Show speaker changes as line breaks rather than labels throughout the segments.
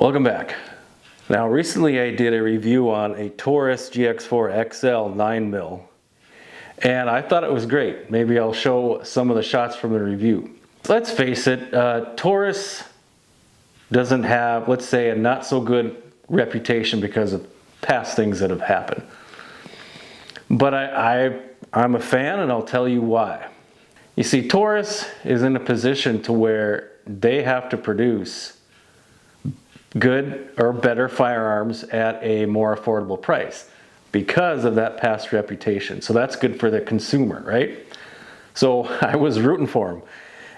Welcome back. Now recently I did a review on a Taurus GX4 XL 9mm and I thought it was great. Maybe I'll show some of the shots from the review. Let's face it, Taurus doesn't have, let's say, a not so good reputation because of past things that have happened. But I'm a fan and I'll tell you why. You see, Taurus is in a position to where they have to produce good or better firearms at a more affordable price because of that past reputation. So that's good for the consumer, right? So I was rooting for them.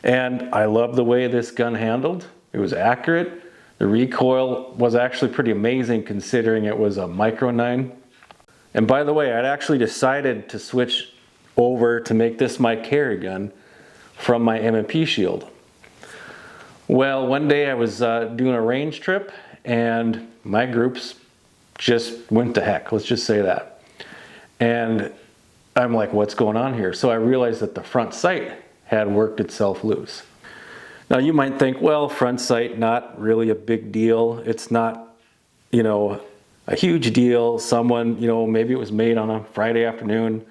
And I love the way this gun handled. It was accurate. The recoil was actually pretty amazing considering it was a micro 9. And by the way, I'd actually decided to switch over to make this my carry gun from my M&P Shield. Well, one day I was doing a range trip and my groups just went to heck, let's just say that. And I'm like, what's going on here? So I realized that the front sight had worked itself loose. Now you might think, well, front sight, not really a big deal. It's not, a huge deal. Someone, maybe it was made on a Friday afternoon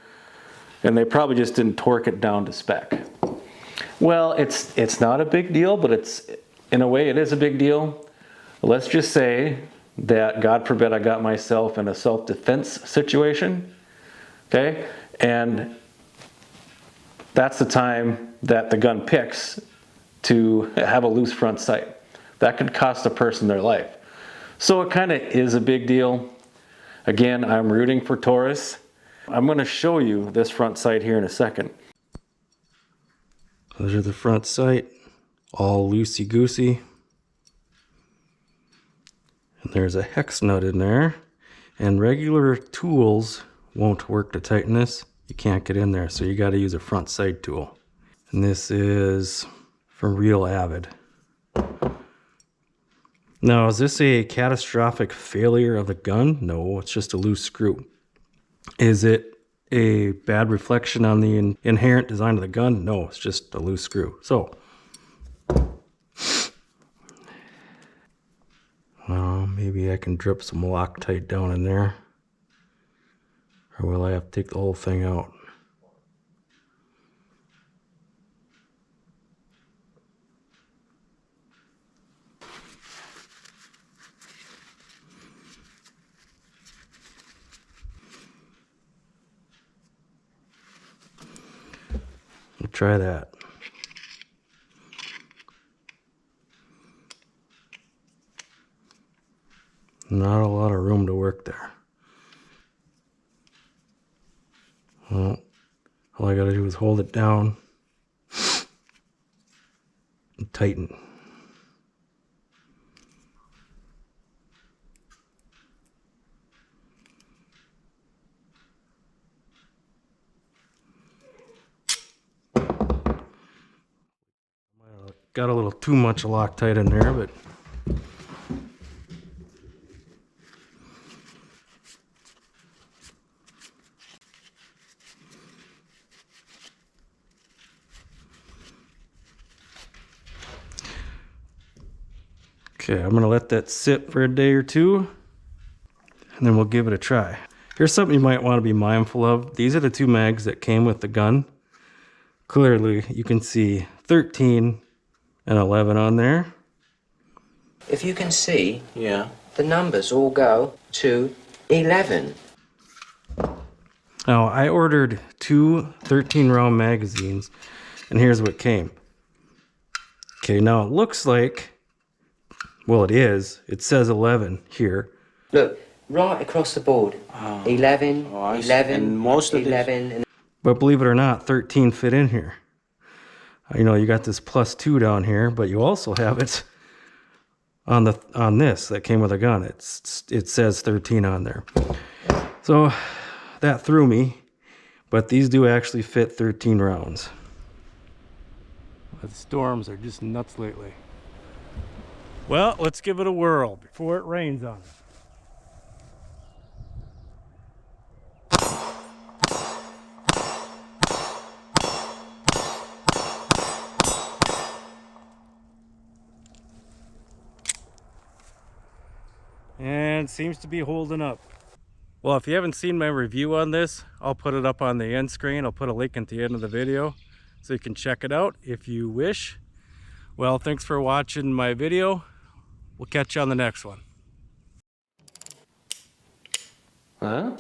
and they probably just didn't torque it down to spec. Well, it's not a big deal, but in a way it is a big deal. Let's just say that, God forbid, I got myself in a self-defense situation, okay? And that's the time that the gun picks to have a loose front sight. That could cost a person their life. So it kind of is a big deal. Again, I'm rooting for Taurus. I'm going to show you this front sight here in a second. Those are the front sight, all loosey-goosey. And there's a hex nut in there. And regular tools won't work to tighten this. You can't get in there, so you got to use a front sight tool. And this is from Real Avid. Now, is this a catastrophic failure of the gun? No, it's just a loose screw. Is it a bad reflection on the inherent design of the gun? No, it's just a loose screw. So, well, maybe I can drip some Loctite down in there. Or will I have to take the whole thing out? We'll try that. Not a lot of room to work there. Well, all I gotta do is hold it down and tighten. Got a little too much Loctite in there, but okay, I'm gonna let that sit for a day or two and then we'll give it a try. Here's something you might want to be mindful of. These are the two mags that came with the gun. Clearly you can see 13 and 11 on there.
If you can see, yeah, the numbers all go to 11.
Now, I ordered two 13-round magazines, and here's what came. Okay, now it looks like, well, it says 11 here.
Look, right across the board, 11, 11, and most of 11. And
but believe it or not, 13 fit in here. You got this +2 down here, but you also have it on this that came with a gun. It says 13 on there. So that threw me, but these do actually fit 13 rounds. The storms are just nuts lately. Well, let's give it a whirl before it rains on us. and seems to be holding up. Well, if you haven't seen my review on this, I'll put it up on the end screen. I'll put a link at the end of the video so you can check it out if you wish. Well, thanks for watching my video. We'll catch you on the next one. Huh?